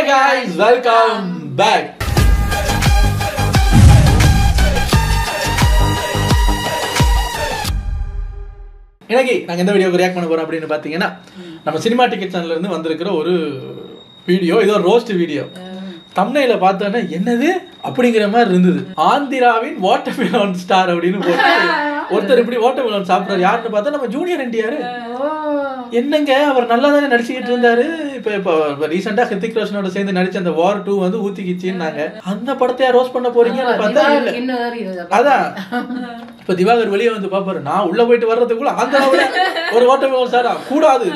guys, welcome back. இன்னைக்கு நாங்கள் எந்த வீடியோக்கு ரியாக்ட் பண்ண போகிறோம் அப்படின்னு பார்த்தீங்கன்னா நம்ம சினிமா டிக்கெட் சேனல்லேருந்து வந்திருக்கிற ஒரு வீடியோ. இது ஒரு ரோஸ்ட் வீடியோ. தம்ப்நெயில பார்த்தோன்னா என்னது அப்படிங்கிற மாதிரி இருந்தது. ஆந்திராவின் வாட்டர்மெலன் ஸ்டார் அப்படின்னு போட்டு ஒருத்தர் இப்படி வாட்டர்மெலன் சாப்பிட்றாரு. யாருன்னு பார்த்தா நம்ம ஜூனியர் என்டிஆர். என்னங்க அவர் நல்லா தானே நடிச்சுக்கிட்டு இருந்தாரு. இப்போ ரீசெண்டாக ஹிருத்திக் ரோஷனோட சேர்ந்து நடிச்ச அந்த வார் 2 வந்து ஊத்திக்கிச்சின்னாங்க. அந்த படத்தையா ரோஸ்ட் பண்ண போறீங்கன்னு பார்த்தா இல்லை. அதான் இப்போ திவாகர் வெளியே வந்து பார்ப்பாரு. நான் உள்ள போயிட்டு வர்றதுக்குள்ள ஆந்திராவில் ஒரு வாட்டர்மெலன் ஸ்டாரா கூடாது,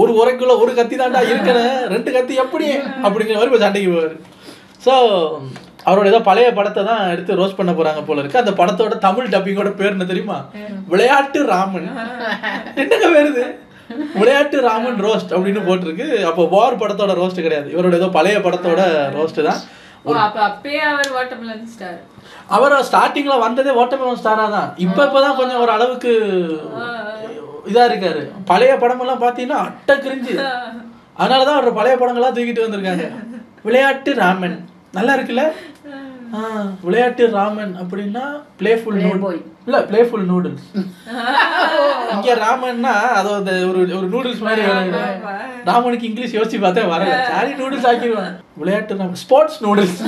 ஒரு உரைக்குள்ள ஒரு கத்தி தாண்டா இருக்கிறேன், 2 கத்தி எப்படி அப்படிங்கிற மாதிரி இப்போ சண்டைக்கு போவார். ஸோ அவரோட ஏதோ பழைய படத்தை தான் எடுத்து ரோஸ்ட் பண்ண போறாங்க போல இருக்கு. அந்த படத்தோட தமிழ் டப்பிங்கோட பேர் என்ன தெரியுமா? விளையாட்டு ராமன். என்னங்க வருது, விளையாட்டு ராமன் ரோஸ்ட் அப்படின்னு போட்டிருக்கு. அப்போ வார் படத்தோட ரோஸ்ட் கிடையாது, இவரோட ஏதோ பழைய படத்தோட ரோஸ்ட் தான். அவர் ஸ்டார்டிங்ல வந்ததே வாட்டர்மெலன் ஸ்டாரா தான். இப்பதான் கொஞ்சம் ஒரு அளவுக்கு இதா இருக்காரு. பழைய படமெல்லாம் பாத்தீங்கன்னா அட்டை கிரிஞ்சு. அதனாலதான் அவரோட பழைய படங்கள்லாம் தூக்கிட்டு வந்திருக்காங்க. விளையாட்டு ராமன் நல்லா இருக்குல்ல. விளையாட்டு ராமன் அப்படின்னா பிளேஃபுல் இல்ல பிளேஃபுல் நூடுல்ஸ். இங்க ராமன்னா அது ஒரு நூடுல்ஸ் மாதிரி. ராமனுக்கு இங்கிலீஷ் யோசிச்சு பார்த்தா வரல, சாரி நூடுல்ஸ் ஆக்கிடுவான். விளையாட்டு ramen sports noodles.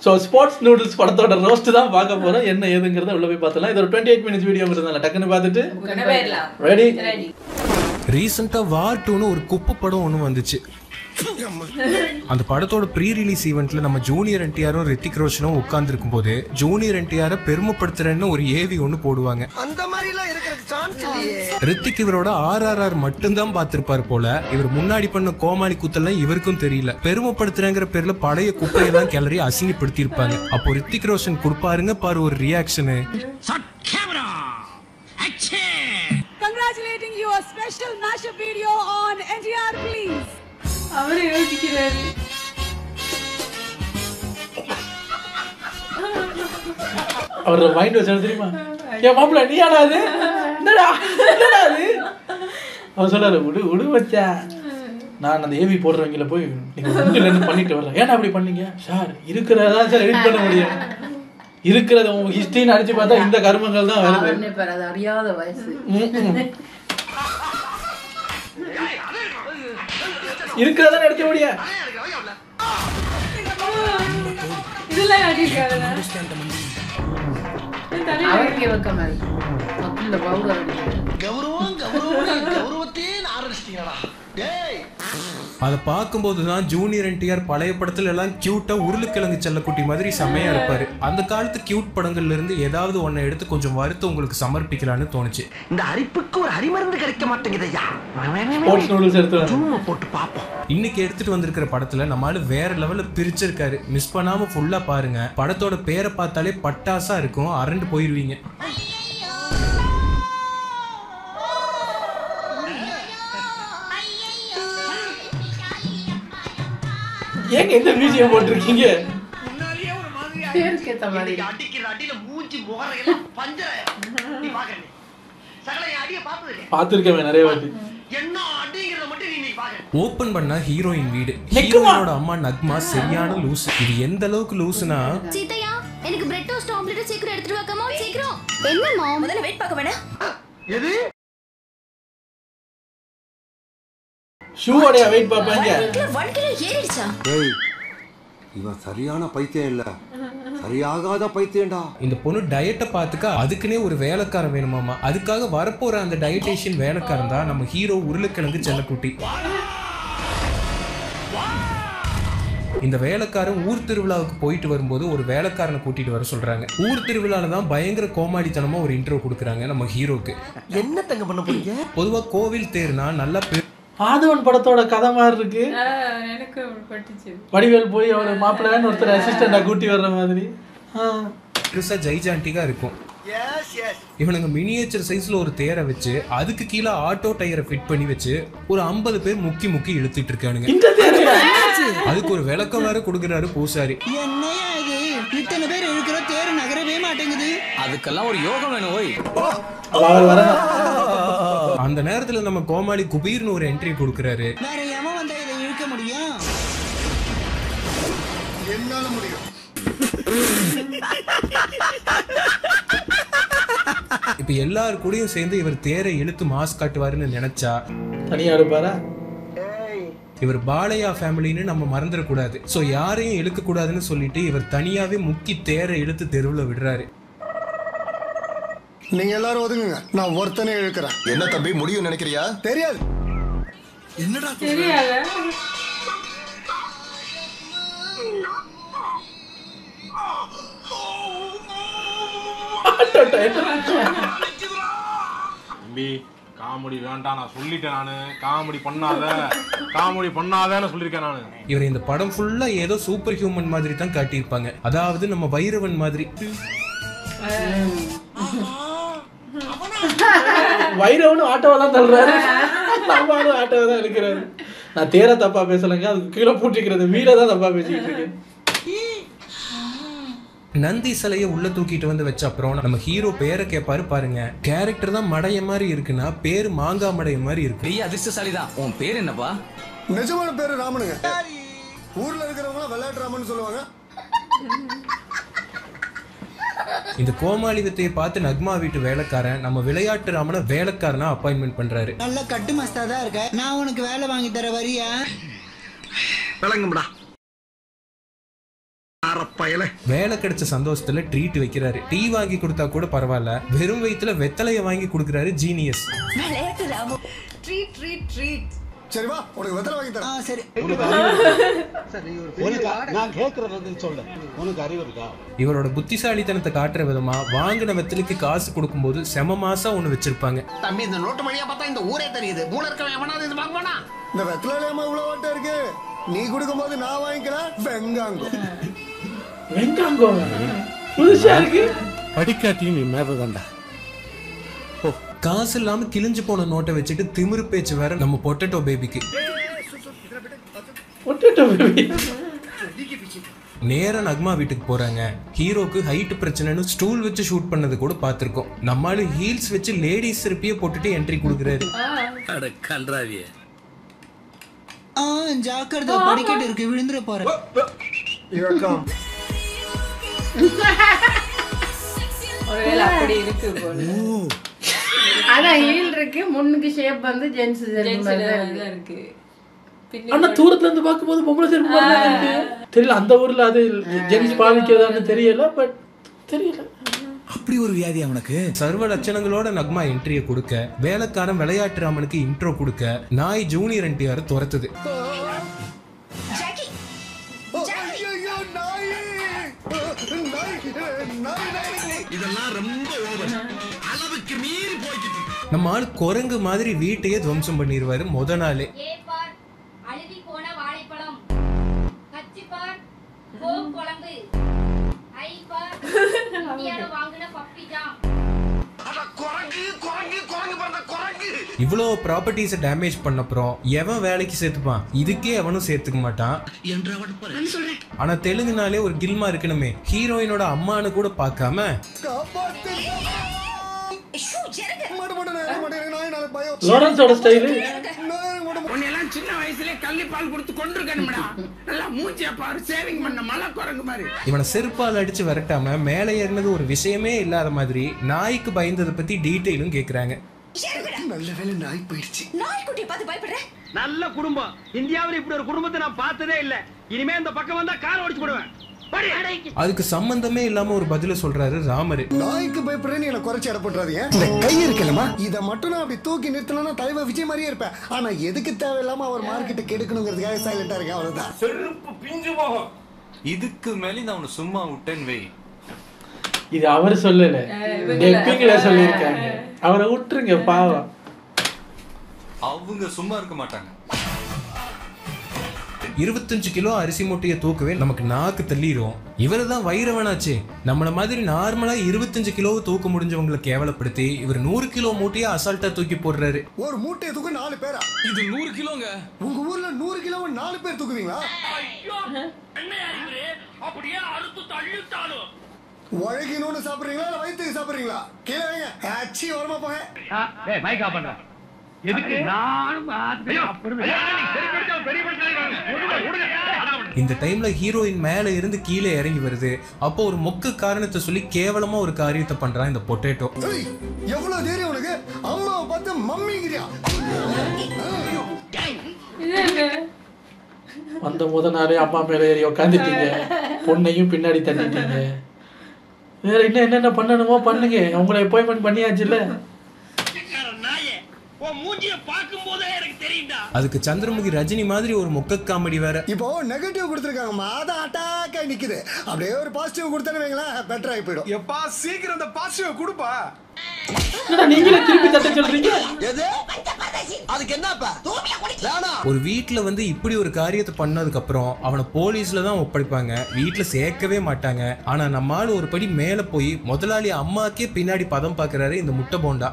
So sports noodles படத்தோட ரோஸ்ட் தான் பார்க்க போறோம். என்ன ஏதுங்கிறத உள்ள போய் பார்த்தலாம். இது ஒரு 28 மினிட்ஸ் வீடியோ இருந்தால டக்குன்னு பார்த்துட்டு ரெடி. ரீசெண்டா வார் 2ன்னு ஒரு குப்பை படம் ஒன்று வந்துச்சு. அந்த படத்தோட ப்ரீ ரிலீஸ் ஈவெண்ட்ல நம்ம ஜூனியர் என்டிஆரும் ரித்திக் ரோஷனும் உட்கார்ந்து இருக்கும் போது ஜூனியர் என்டிஆரை பெருமைப்படுத்துறேன்னு ஒரு ஏவி ஒன்று போடுவாங்க. ரித்திக் இவரோட RRR மட்டும்தான் பார்த்திருப்பாரு போல. இவர் முன்னாடி பண்ண கோமாளி கூத்தெல்லாம் இவருக்கும் தெரியல. பெருமைப்படுத்துறேங்கிற பேர்ல பழைய குப்பையெல்லாம் கிளறி அசிங்கப்படுத்தி இருப்பாங்க. அப்போ ரித்திக் ரோஷன் கொடுப்பாருங்க பாரு ஒரு reaction. Congratulating you a special mashup video on NTR please. அவரே யோசிக்கிறாரு. அவரோட மைண்ட் வச்சு தெரியுமா? ஏன் மாப்பிள்ள நீ ஆடாது என்னடா அது? அவர் சொல்றாரு, விடு வச்சா நான் அந்த ஏவி போடுறவங்கள போய் நீங்க உங்கள்லேருந்து பண்ணிட்டு வர்றேன். ஏன்னா அப்படி பண்ணீங்க சார்? இருக்கிறதா சார் எடிட் பண்ண முடியும். இருக்கிறத உங்க ஹிஸ்டரின்னு அடிச்சு பார்த்தா இந்த கர்மங்கள் தான் வருது. அறியாத வயசு இருக்கிறதா எடுக்க முடியும். இதெல்லாம் அடிக்காத அவருக்கு வெக்கம் மாதிரி மக்கள்ல பவுடர் கௌரவத்தையே ஆரம்பிச்சிட்டீங்களா? டேய் அதை பார்க்கும்போது தான் ஜூனியர் என்டிஆர் பழைய படத்துல எல்லாம் கியூட்டா உருளைக்கிழங்கு செல்லக்குட்டி மாதிரி செம்மையா இருப்பாரு. அந்த காலத்து கியூட் படங்கள்ல இருந்து ஏதாவது ஒன்னை எடுத்து கொஞ்சம் வறுத்து உங்களுக்கு சமர்ப்பிக்கலான்னு தோணுச்சு. இந்த அரிப்புக்கு ஒரு அரிமருந்து கிடைக்க மாட்டேங்குதையா, போட்டு பாப்போம். இன்னைக்கு எடுத்துட்டு வந்திருக்கிற படத்துல நம்மளால வேற லெவல்ல பிரிச்சிருக்காரு. மிஸ் பண்ணாம ஃபுல்லா பாருங்க. படத்தோட பேரை பார்த்தாலே பட்டாசா இருக்கும், அரண்டு போயிருவீங்க. ஏங்க இந்த மியூசியம் போட்டிருக்கீங்க? பேருக்கு ஏத்த மாதிரி அடிக்கிற அடியில மூஞ்சி முகரையெல்லாம் பஞ்சர. நீ பாக்கறீ சகல அடிய பாத்துர்க்கவே நிறைய வாட்டி. என்ன அடிங்கறத மட்டும் நீ பாக்க. ஓபன் பண்ணா ஹீரோயின் வீடு. ஹீரோயினோட அம்மா நக்மா சரியான லூஸ். இது எந்த அளவுக்கு லூஸ்னா, சீதையா எனக்கு பிரெட் டோஸ்ட் ஆம்லெட் சீக்கிரம் எடுத்துட்டு வா. கம் ஆன் சீக்கிரம். என்னம்மா முதல்ல வெயிட் பார்க்க வேணா? எது ஷூவோட வெயிட் பாப்பாங்க. 1 கிலோ ஏறிடுச்சா? ஏய் இவன் சரியான பைத்தியம் இல்ல, சரியாகாத பைத்தியம்டா. இந்த பொண்ணு டயட்டை பார்த்துக்க அதுக்குன்னே ஒரு வேலைக்காரன் வேணுமாமா. அதுக்காக வரப்போற அந்த டயட்டேஷியன் வேலைக்காரன் தான் நம்ம ஹீரோ உருளைக்கிழங்கு செல்லக்குட்டி. இந்த வேலைக்காரன் ஊர் திருவிழாவுக்கு போயிட்டு வரும்போது ஒரு வேலைக்காரனை கூட்டிட்டு வர சொல்றாங்க. ஊர் திருவிழால தான் பயங்கர கோமாளித்தனமா ஒரு இன்ட்ரோ கொடுக்குறாங்க நம்ம ஹீரோக்கு. என்ன தங்க பண்ண போறீங்க? பொதுவா கோவில் தேர்னா நல்லா ஆதவன் படத்தோட கதை மாதிரி இருக்கு. எனக்கு பட்டுச்சு. வடிவேல் போய் அவர் மாப்பிள்ளைன்னு ஒருத்தர் அசிஸ்டண்டா கூட்டி வர்ற மாதிரி பெருசா ஜெய்ஜாண்டிகா இருக்கும். இவனுங்க மினியேச்சர் சைஸ்ல ஒரு தேரை வச்சு அதுக்கு கீழே ஆட்டோ டயரை ஃபிட் பண்ணி வச்சு ஒரு 50 பேர் முக்கி இழுத்துட்டு இருக்கானுங்க. அதுக்கு ஒரு விளக்கம் வேற கொடுக்குறாரு பூசாரி. இத்தனை பேர் இருக்கிற தேர் நகரவே மாட்டேங்குது. அதுக்கெல்லாம் ஒரு யோகம் வேணும். ஓய் அந்த நேரத்துல நம்ம கோமாளி குபீர்னு ஒரு என்ட்ரி கொடுக்குறாரு. வேற எவன் வந்தா இதை இழுக்க முடியும்? என்னால முடியும். இப்ப எல்லாரும் கூடயும் சேர்ந்து இவர் தேரை இழுத்து மாஸ் காட்டுவாருன்னு நினைச்சா தனியா இருப்பாரா? இவர் பாலையா ஃபேமிலின்னு நம்ம மறந்துடக்கூடாது. ஸோ யாரையும் இழுக்க கூடாதுன்னு சொல்லிட்டு இவர் தனியாவே முக்கி தேரை இழுத்து தெருவில் விடுறாரு. நீங்க எல்லாரும் ஒதுங்குங்க, நான் ஒருத்தனே இழுக்கிறேன். என்ன தம்பி முடியும் நினைக்கிறியா? தெரியாது. என்னடா தெரியாத தம்பி காமெடி வேண்டாம், நான் சொல்லிட்டேன். நானு காமெடி பண்ணாதன்னு சொல்லியிருக்கேன் நானு. இவர் இந்த படம் ஃபுல்லா ஏதோ சூப்பர் ஹியூமன் மாதிரி தான் காட்டியிருப்பாங்க. அதாவது நம்ம வைரவன் மாதிரி. வைரவனும் ஆட்டோவை தான் தள்ளுறாரு, நம்மளும் ஆட்டோவை தான் இருக்கிறாரு. நான் தேர தப்பா பேசலைங்க, அதுக்கு கீழே பூட்டிக்கிறது மீற தான் தப்பா பேசிக்கிட்டு இருக்கேன். நந்தி சிலையை உள்ள தூக்கிட்டு வந்து வச்ச அப்புறம் நம்ம ஹீரோ பேரை கேட்பாரு பாருங்க. கேரக்டர் தான் மடைய மாதிரி இருக்குன்னா பேரு மாங்கா மடைய மாதிரி இருக்கு. பெரிய அதிர்ஷ்டசாலி தான். உன் பேர் என்னப்பா? நிஜமான பேரு ராமனுங்க. ஊர்ல இருக்கிறவங்க விளையாட்டு ராமன் சொல்லுவாங்க. இந்த கோமாளி வித்தையை பார்த்து நக்மா வீட்டு வேலைக்காரன் நம்ம விளையாட்டு ராமனை வேலைக்காரனா அப்பாயின்மெண்ட் பண்றாரு. நல்ல கட்டு மஸ்தா தான் இருக்க, நான் உனக்கு வேலை வாங்கி தர வரியா? விளங்கும்டா. வேலை கிடைச்ச சந்தோஷத்துல ட்ரீட் வைக்கிறாரு. டீ வாங்கி கொடுத்தா கூட பரவாயில்ல, வெறும் வயித்துல வெத்தலைய வாங்கி கொடுக்கறாரு ஜீனியஸ். விளையாட்டு ராமு. Treat treat treat. சரி வா, உனக்கு வெத்தலை வாங்கி தரேன். சரி. நான் கேக்குறது சொல்ல, உனக்கு அறிவு இருக்கா? இவரோட புத்திசாலித்தனத்தை காட்டுற விதமா வாங்கின வெத்தலைக்கு காசு கொடுக்கும்போது செம மாசா ஒண்ணு வச்சிருப்பாங்க. தம்பி இந்த நோட்டு மணியா பார்த்தா இந்த ஊரே தெரியுது. மூளை இருக்கவன் எவனாவது இது வாங்குவானா? இந்த வெத்தலையில இவ்வளவு வாட்டை இருக்கு, நீ கொடுக்கும்போது நான் வாங்கிக்கிறேன். வெங்காங்கோ வெங்காங்கோ புதுசா இருக்கு. படிக்காட்டியும் நீ மேததாண்டா. காசு இல்லாம கிழிஞ்சு போன நோட்டை வச்சுட்டு திமிரு பேச்சு வேற நம்ம பொட்டேட்டோ பேபிக்கு. நேரா நக்மா வீட்டுக்கு போறாங்க. ஹீரோக்கு ஹைட் பிரச்சனைன்னு ஸ்டூல் வச்சு ஷூட் பண்ணது கூட பார்த்திருக்கோம். நம்மால ஹீல்ஸ் வச்சு லேடிஸ் சிறப்பிய போட்டுட்டு என்ட்ரி கொடுக்குறாரு. ஜாக்கிரதை, படிக்கட்டு இருக்கு, விழுந்துற போற. ஒருவேளை அப்படி இருக்கு போல. அதான் ஹீல் இருக்கு, முன்னுக்கு ஷேப் வந்து ஜென்ஸ் இருக்கு. ஆனா தூரத்துல இருந்து பார்க்கும்போது பொம்பளை செருப்பு மாதிரி தான் இருக்கு. தெரியல அந்த ஊர்ல அது ஜென்ஸ் பாவிக்கிறதான்னு தெரியல, பட் தெரியல. அப்படி ஒரு வியாதி அவனுக்கு. சர்வ லட்சணங்களோட நக்மா என்ட்ரியை கொடுக்க, வேலைக்காரன் விளையாட்டு ராமனுக்கு இன்ட்ரோ கொடுக்க, நாய் ஜூனியர் என்டிஆர் துரத்துது. இதெல்லாம் ரொம்ப ஓவர், அளவுக்கு மீறி போயிட்டு. நம்ம ஆள் குரங்கு மாதிரி வீட்டையே துவம்சம் பண்ணிடுவாரு முத நாளே. அழுகி போன வாழைப்பழம், கச்சிப்பார் குழம்பு, ஐபார் இந்தியால வாங்குன பப்பி ஜாம். இவ்வளோ ப்ராப்பர்ட்டிஸை டேமேஜ் பண்ண அப்புறம் எவன் வேலைக்கு சேர்த்துப்பான்? இதுக்கே அவனும் சேர்த்துக்க மாட்டான். ஆனா தெலுங்குனாலே ஒரு கில்மா இருக்கணுமே. ஹீரோயினோட அம்மானு கூட பார்க்காம லாரன்ஸோட ஸ்டைல். உன்னையெல்லாம் சின்ன வயசுல கள்ளிப்பால் கொடுத்து கொண்டிருக்கணும்டா. நல்லா மூஞ்சியா பாரு, சேவிங் பண்ண மலை குரங்கு மாதிரி. இவனை செருப்பால் அடிச்சு விரட்டாம மேலே ஏறினது ஒரு விஷயமே இல்லாத மாதிரி நாய்க்கு பயந்ததை பத்தி டீட்டெயிலும் கேக்குறாங்க. நல்ல வேலை நாய் போயிடுச்சு. நாய்க்குட்டியை பார்த்து பயப்படுற? நல்ல குடும்பம். இந்தியாவில் இப்படி ஒரு குடும்பத்தை நான் பார்த்ததே இல்ல. இனிமே இந்த பக்கம் வந்தா கார் ஓடிச்சு போடுவேன். அதுக்கு சம்பந்தமே இல்லாம ஒரு பதில சொல்றாரு ராமரு. நாய்க்கு பயப்படுறேன்னு என்ன குறைச்சி இடப்பட்டுறாதீங்க. இந்த கை இருக்கலமா, இதை மட்டும் நான் அப்படி தூக்கி நிறுத்தலன்னா தலைவர் விஜய் மாதிரியே இருப்பேன். ஆனா எதுக்கு தேவையில்லாம அவர் மார்க்கெட்டை கெடுக்கணுங்கிறதுக்காக சைலண்டா இருக்கேன், அவ்வளவுதான். செருப்பு பிஞ்சு போகும். இதுக்கு மேலே நான் அவனை சும்மா விட்டேன் வை. இது அவர் சொல்லல, டெப்பிங்ல சொல்லியிருக்காங்க. அவரை விட்டுருங்க பாவம். அவங்க சும்மா இருக்க மாட்டாங்க. 25 கிலோ அரிசி மூட்டையை தூக்கவே நமக்கு நாக்கு தள்ளிடும். இவரு தான் வைரவனாச்சே. நம்மள மாதிரி நார்மலா 25 கிலோவை தூக்க முடிஞ்சவங்களை கேவலப்படுத்தி இவர் 100 கிலோ மூட்டையை அசால்ட்டா தூக்கி போடுறாரு. ஒரு மூட்டையை தூக்க 4 பேரா? இது 100 கிலோங்க. உங்க ஊர்ல 100 கிலோ 4 பேர் தூக்குவீங்களா? அப்படியே அறுத்து தள்ளிட்டாலும் உழைக்கணும்னு சாப்பிடுறீங்களா இல்ல வயிற்றுக்கு சாப்பிடுறீங்களா? கீழே வைங்க, ஆச்சி ஓரமா போங்க. மைக்கா பண்ற இந்த டைம்ல ஹீரோயின் மேல இருந்து கீழே இறங்கி வருது. அப்போ ஒரு மொக்க காரணத்தை சொல்லி கேவலமா ஒரு காரியத்தை பண்றான் இந்த பொட்டேட்டோ. எவ்வளவு தைரியம் உனக்கு? அம்மாவை பார்த்து மம்மிங்கிறியா? வந்த முத நாளே அம்மா மேல ஏறி உட்காந்துட்டீங்க, பொண்ணையும் பின்னாடி தள்ளிட்டீங்க. வேற இன்னும் என்னென்ன பண்ணணுமோ பண்ணுங்க. உங்களை அப்பாயின்மெண்ட் பண்ணியாச்சுல்ல. அதுக்கு சந்திரமுகி ரஜினி மாதிரி ஒரு மொக்க காமெடி வேற. இப்போ நெகட்டிவ் கொடுத்துருக்காங்கம்மா, அதான் அட்டாக்கா நிக்குது. அப்படியே ஒரு பாசிட்டிவ் கொடுத்தேன்னு வைங்களேன், பெட்டர் ஆகி போயிடும். எப்பா சீக்கிரம் அந்த பாசிட்டிவ் கொடுப்பா. நீங்களே திருப்பி தட்ட சொல்றீங்க. அதுக்கு என்னப்பா? ஒரு வீட்டுல வந்து இப்படி ஒரு காரியத்தை பண்ணதுக்கு அப்புறம் அவனை போலீஸ்ல தான் ஒப்படைப்பாங்க, வீட்டுல சேர்க்கவே மாட்டாங்க. ஆனா நம்மால ஒரு படி மேல போய் முதலாளி அம்மாக்கே பின்னாடி பதம் பாக்குறாரு இந்த முட்டை போண்டா.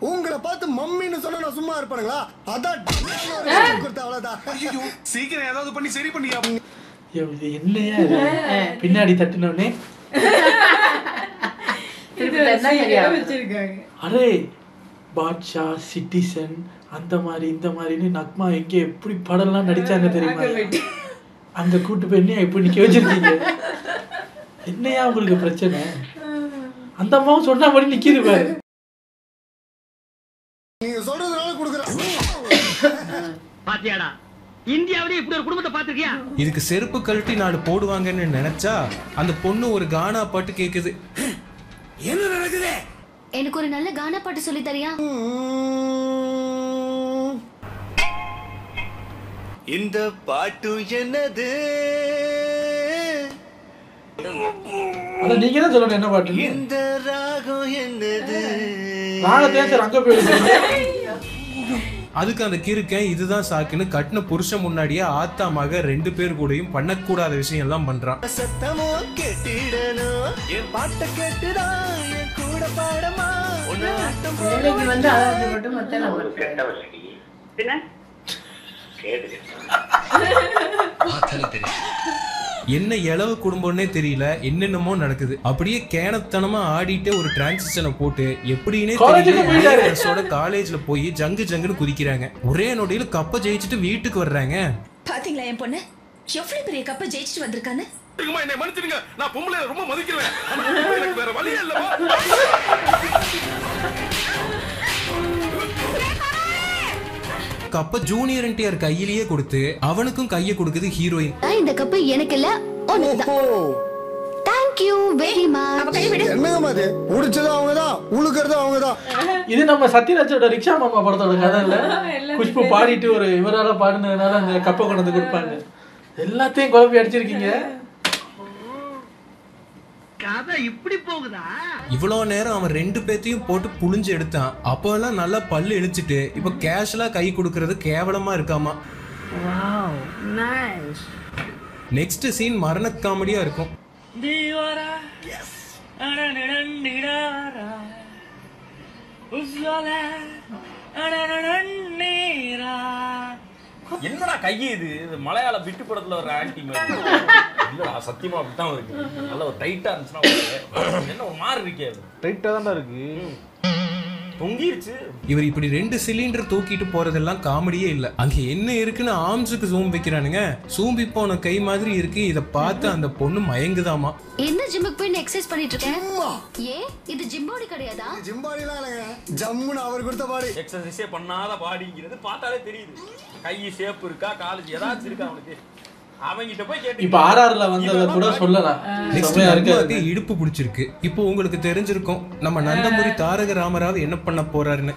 உங்களை பார்த்து மம்மின்னு சொன்னா நான் சும்மா இருப்பானுங்களா? அதான் அவ்வளவுதான். சீக்கிரம் ஏதாவது பண்ணி சரி பண்ணியா. என்னையா பின்னாடி தட்டினோடனே அரே பாட்ஷா சிட்டிசன் அந்த மாதிரி இந்த மாதிரின்னு நக்மா எங்க எப்படி படம்லாம் நடிச்சாங்க தெரியுமா? அங்க கூட்டு போய் என்ன எப்படி நிக்க வச்சிருக்கீங்க? என்னையா உங்களுக்கு பிரச்சனை? அந்த அம்மாவும் சொன்ன மாதிரி நிக்கிது பாரு. நீங்க சொல்றதுனால குடுக்குறேன். பாத்தியாடா, இந்தியாவிலே இப்படி ஒரு குடும்பத்தை பாத்துக்கியா? இதுக்கு செருப்பு கழட்டி நாடு போடுவாங்கன்னு நினைச்சா அந்த பொண்ணு ஒரு கானா பாட்டு கேக்குது. என்ன நடக்குது? எனக்கு ஒரு நல்ல கானா பாட்டு சொல்லி தரியா? இந்த பாட்டு என்னது? அத நீங்க தான் சொல்லணும் என்ன பாட்டு. இந்த ராகம் என்னது? ராகத்தை சார் அங்க போயிடுங்க. அதுக்கு அந்த கிறுக்கன் இதுதான் சாக்குன்னு கட்டின புருஷன் முன்னாடியே ஆத்தா மக 2 பேர் கூடயும் பண்ணக்கூடாத விஷயம் எல்லாம் பண்றான். சத்தமோ கேட்டிடணும், என் பாட்டை கேட்டுதான் என் கூட பாடமா. வந்து அதாவது மட்டும் மத்த நம்ம என்ன இளவு குடும்பம்னே தெரியல, என்னென்னமோ நடக்குது. அப்படியே கேனத்தனமா ஆடிட்டே ஒரு டிரான்சிஷனை போட்டு எப்படின்னே தெரியல காலேஜ்ல போய் ஜங்கு ஜங்குன்னு குதிக்கிறாங்க. ஒரே நொடியில கப்ப ஜெயிச்சுட்டு வீட்டுக்கு வர்றாங்க. பாத்தீங்களா என் பொண்ணு எவ்வளவு பெரிய கப்ப ஜெயிச்சுட்டு வந்திருக்கான்னு? என்னை மன்னிச்சிடுங்க, நான் பொம்பளை ரொம்ப மதிக்கிறேன். எனக்கு வேற வழி இல்ல. கப்ப ஜூனியர் என்டிஆர் கையிலேயே கொடுத்து அவனுக்கும் கையை கொடுக்குது ஹீரோயின். இந்த கப்பு எனக்கு இல்ல, உனக்குதான். Thank you very much. என்னங்க மாதிரி உடிச்சது அவங்கதான், உழுக்கிறது அவங்கதான். இது நம்ம சத்யராஜோட ரிக்ஷா மாமா படத்தோட கதை இல்ல? குஷ்பு பாடிட்டு ஒரு இவரால பாடினதுனால அந்த கப்பை கொண்டு வந்து கொடுப்பாங்க. எல்லாத்தையும் குழப்பி அடிச்சிருக்கீங்க. கதை இப்படி போகுதா? இவ்வளவு நேரம் அவன் 2 பேத்தையும் போட்டு புளிஞ்சு எடுத்தான். அப்போ எல்லாம் நல்லா பல்லு இழிச்சிட்டு இப்ப கேஷுவலா கை கொடுக்கறது கேவலமா இருக்காமா. நெக்ஸ்ட் சீன் மரண காமெடியா இருக்கும். என்னடா கையை இது மலையாள பிட்டு படத்துல ஒரு ஆன்டி மாதிரி இல்லடா, சத்தியமா அப்படித்தான் இருக்கு. நல்ல ஒரு டைட்டா இருந்துச்சுன்னா என்ன ஒரு மாதிரி இருக்கே, டைட்டா தான்டா இருக்கு, தொங்கிருச்சு. இவர் இப்படி 2 சிலிண்டர் தூக்கிட்டு போறதெல்லாம் காமெடியே இல்ல. அங்க என்ன இருக்குன்னு ஆம்ஸுக்கு ஜூம் வைக்கிறானுங்க. சூம்பி போன கை மாதிரி இருக்கு. இத பார்த்து அந்த பொண்ணு மயங்குதாமா. என்ன ஜிம்முக்கு போய் எக்சர்சைஸ் பண்ணிட்டு இருக்கேன்? ஏ இது ஜிம் பாடி கிடையாதா? ஜிம் பாடிலாம் இல்லங்க, ஜம்முன்னு அவர் கொடுத்த பாடி. எக்ஸர்சைஸே பண்ணாத பாடிங்கிறது பார்த்தாலே தெரியுது. கை ஷேப் இருக்கா, காலேஜ் ஏதாச்சும் இருக்கா அவனுக்கு? அவங்கிட்ட போய் கேட்டு இப்ப ஆர்ஆர்ல வந்தத கூட சொல்லலாம். இடுப்பு பிடிச்சிருக்கு. இப்போ உங்களுக்கு தெரிஞ்சிருக்கும் நம்ம நந்தமுரி தாரக ராமராவ் என்ன பண்ண போறாருன்னு.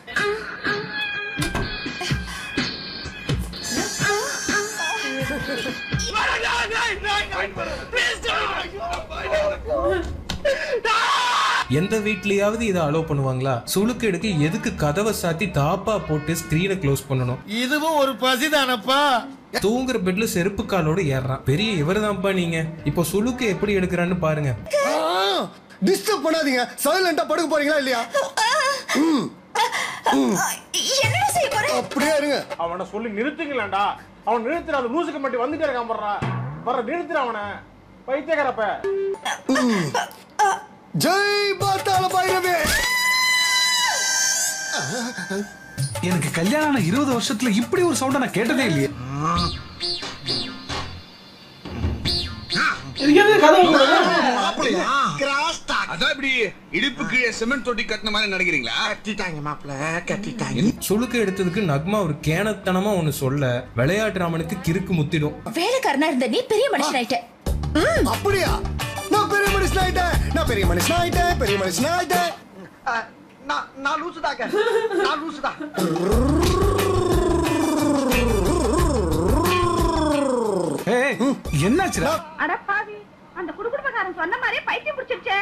எந்த வீட்லயாவது இதை அலோவ் பண்ணுவாங்களா? சுளுக்கு எடுக்க எதுக்கு கதவை சாத்தி தாப்பா போட்டு ஸ்கிரீனை க்ளோஸ் பண்ணணும்? இதுவும் ஒரு பசிதானப்பா. தூங்குற பெட்ல செருப்பு காலோட ஏறான். பெரிய இவர்தான்ப்பா நீங்க. இப்போ சுளுக்கு எப்படி எடுக்கிறான்னு பாருங்க. டிஸ்டர்ப் பண்ணாதீங்க, சைலண்டா படுக்க போறீங்களா இல்லையா? என்ன செய்ய போற? அப்படியே இருங்க. அவனை சொல்லி நிறுத்துங்களேன்டா. அவன் நிறுத்துற அந்த லூசுக்கு மட்டும் வந்துட்டே இருக்கான் போடுறா. வர நிறுத்துற அவனை பைத்தியக்காரப்ப. ஜெய் பாத்தாள பைரவே. எனக்கு கல்யாணம் 20 வருஷத்துல இப்படி ஒரு சவுண்ட நான் கேட்டதே இல்லையே. அதான் இப்படி இடுப்புக்கு சிமெண்ட் தொட்டி கட்டின மாதிரி நினைக்கிறீங்களா? கட்டிட்டாங்க மாப்பிள்ள, கட்டிட்டாங்க. சுளுக்கு எடுத்ததுக்கு நக்மா ஒரு கேனத்தனமா ஒண்ணு சொல்ல விளையாட்டு ராமனுக்கு கிறுக்கு முத்திடும். வேலைக்காரனா இருந்த நீ பெரிய மனுஷனாயிட்ட. அப்படியா? நான் பெரிய மனுஷனாயிட்டேன், நான் பெரிய மனுஷனாயிட்டேன், பெரிய மனுஷனாயிட்டேன். நான் லூசுதாங்க, நான் லூசுதா. என்னாச்சுடா? அட பாவி, அந்த குடுகுடுப்பக்காரன் சொன்ன மாதிரியே பைத்தியம் பிடிச்சிருச்சே.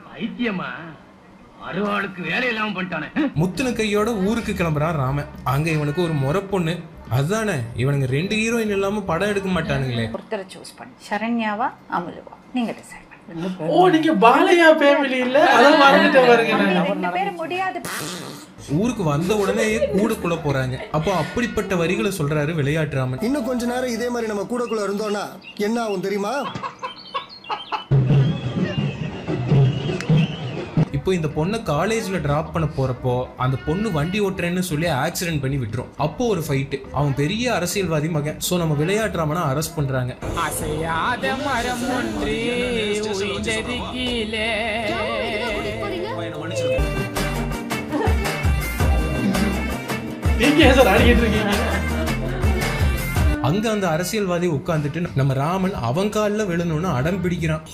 பைத்தியமா? அருவாளுக்கு வேலை இல்லாம பண்ணிட்டானே. முத்துன கையோட ஊருக்கு கிளம்புறான் ராமன். அங்க இவனுக்கு ஒரு முறை பொண்ணு. அதுதானே இவனுங்க 2 ஹீரோயின் இல்லாம படம் எடுக்க மாட்டானுங்களே. ஒருத்தரை சூஸ் பண்ணி சரண்யாவா அமுலுவா நீங்க டிசைட் பண்ணுங்க. ஓ நீங்க பாலையா ஃபேமிலி இல்ல அத மறந்துட்டே பாருங்க. நான் 2 பேரும் முடியாது. ஊருக்கு வந்த உடனே கூடக்குள்ள போறாங்க. அப்போ அப்படிப்பட்ட வரிகளை சொல்றாரு விளையாட்டு ராமன். இன்னும் கொஞ்ச நேரம் இதே மாதிரி நம்ம கூடக்குள்ள இருந்தோம்னா என்ன ஆகும் தெரியுமா? இப்போ இந்த பொண்ணை காலேஜ்ல டிராப் பண்ண போறப்போ அந்த பொண்ணு வண்டி ஓட்டுறேன்னு சொல்லி ஆக்சிடென்ட் பண்ணி விட்டுரும். அப்போ ஒரு ஃபைட். அவன் பெரிய அரசியல்வாதி மகன். சோ நம்ம விளையாட்டு ராமனை அரெஸ்ட் பண்றாங்க. அசையாத மரம் ஒன்று உயிர்ந்தது கீழே. அங்க அந்த அரசியல்வாதி உட்கார்ந்துட்டு நம்ம ராமன் அவன் காலில் விழணும்னு அடம் பிடிக்கிறான்.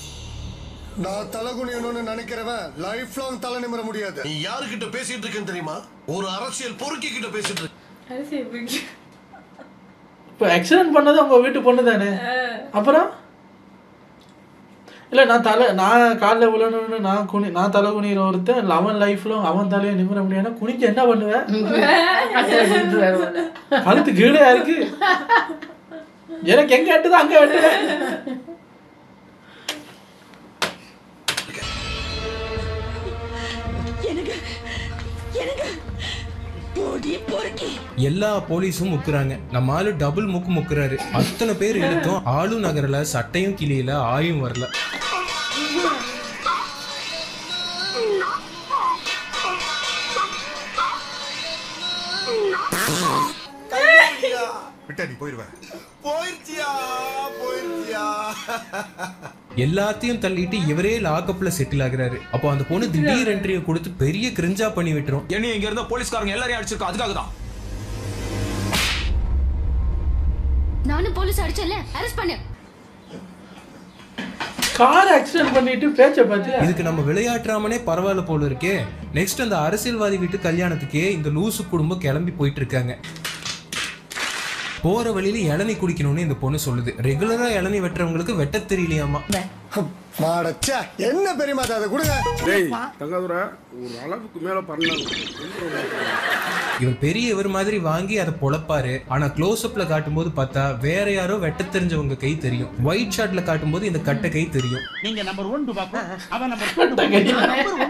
நான் தலகுனியணும்னு நினைக்கிறவன் லைஃப் லாங் தலை நிமிர முடியாது. நீ யாருக்கிட்ட பேசிட்டு இருக்கேன்னு தெரியுமா? ஒரு அரசியல் பொறுக்கி கிட்ட பேசிட்டு இருக்க. இப்போ ஆக்சிடென்ட் பண்ணது உங்க வீட்டு பொண்ணு தானே? அப்புறம் இல்ல நான் காலில் விழணும்னு நான் தலை குனிகிற ஒருத்தன் அவன் லைஃப்ல அவன் தலையை நிமிர முடியாதுன்னா குனிஞ்சு என்ன பண்ணுவேன்? கழுத்து கீழே இருக்கு. எனக்கு எங்க வெட்டுதோ அங்க வெட்டுவேன். எல்லா போலீஸும் முக்குறாங்க. நம்ம ஆளு டபுள் முக்குறாரு. அத்தனை பேர் எடுத்தோம். ஆளும் நகரல, சட்டையும் கிளியில, ஆயும் வரல. எல்லாத்தையும் தள்ளிட்டு இவரே லாக்அப்ல செட்டில் ஆகுறாரு. அப்போ அந்த பொண்ணு திடீர் என்ட்ரியை கொடுத்து பெரிய கிரிஞ்சா பண்ணி விட்டுரும். என்ன இங்க இருந்த போலீஸ்காரங்க எல்லாரையும் அடிச்சிருக்கா, அதுக்காக தான். நானும் போலீஸ் அடிச்சல, அரெஸ்ட் பண்ணு. கார் ஆக்சிடென்ட் பண்ணிட்டு பேச்ச பாத்து. இதுக்கு நம்ம விளையாட்டு ராமனே பரவாயில்ல போல இருக்கே. நெக்ஸ்ட் அந்த அரசியல்வாதி வீட்டு கல்யாணத்துக்கே இந்த லூசு குடும்பம் கிளம்பி போயிட்டு இருக்காங்க. போற வழியில இளநீ குடிக்கணும்னு இந்த பொண்ணு சொல்லுது. ரெகுலரா இளநீ வெட்டுறவங்களுக்கு வெட்ட தெரியலையாமா. மாடச்சா என்ன பெரியமா அதை கொடுங்க. டேய் தங்கதுரை ஒரு அளவுக்கு மேல பண்ணலாம். இவன் பெரிய இவர் மாதிரி வாங்கி அதை பொழப்பாரு. ஆனா க்ளோஸ் அப்ல காட்டும்போது பார்த்தா வேற யாரோ வெட்ட தெரிஞ்சவங்க கை தெரியும். ஒயிட் ஷாட்ல காட்டும்போது இந்த கட்ட கை தெரியும். நீங்க நம்பர் 1 டுபாக்கு, அவன் நம்பர் 2 நம்பர்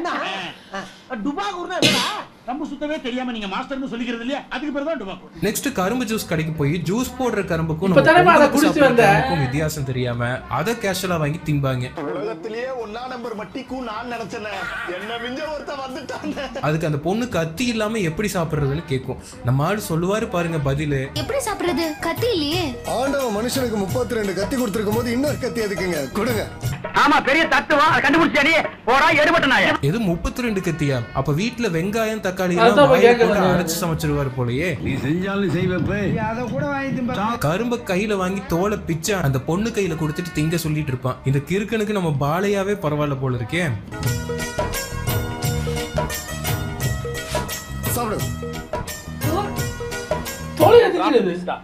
1 டுபாக்குனா என்னடா? கம்பு சுத்தவே தெரியாம நீங்க மாஸ்டர்னு சொல்லிக்கிறது இல்லையா? அதுக்கு பேர் தான் டுபாக்கு. நெக்ஸ்ட் கரும்பு ஜூஸ் கடைக்கு போய் ஜூஸ் போடுற கரும்புக்கும் வித்தியாசம் தெரியாம அதை கேஷுவலா வாங்கி திம்பாங்க. உலகத்திலேயே 1ஆம் நம்பர் மட்டிக்கும் நான் நினைச்சேன். என்ன மிஞ்ச ஒருத்த வந்துட்டாங்க. அதுக்கு அந்த பொண்ணு கத்தி இல்லாம எப்படி சாப்பிடுறதுன்னு கேட்கும். நம்ம ஆளு சொல்லுவாரு பாருங்க பதிலு. எப்படி சாப்பிடுறது? கத்தி இல்லையே. ஆண்டவன் மனுஷனுக்கு 32 கத்தி கொடுத்திருக்கும் போது இன்னொரு கத்தி எதுக்குங்க? கொடுங்க. ஆமா பெரிய தத்துவா கண்டுபிடிச்சாடி. போடா எடுபட்ட நாயா. எது 32 கத்தியா? அப்ப வீட்ல வெங்காயம் தக்காளி எல்லாம் அரைச்சு சமைச்சிருவாரு போலயே. நீ செஞ்சாலும் செய்வப்பே. அத கூட வாங்கி திம்பா. கரும்ப கையில வாங்கி தோலை பிச்சை அந்த பொண்ணு கையில கொடுத்துட்டு திங்க சொல்லிட்டு இருப்பான். இந்த கிறுக்கனுக்கு நம்ம பாலையாவே பரவாயில்ல போல இருக்கே. சாப்பிடு. தோலை எதுக்குது?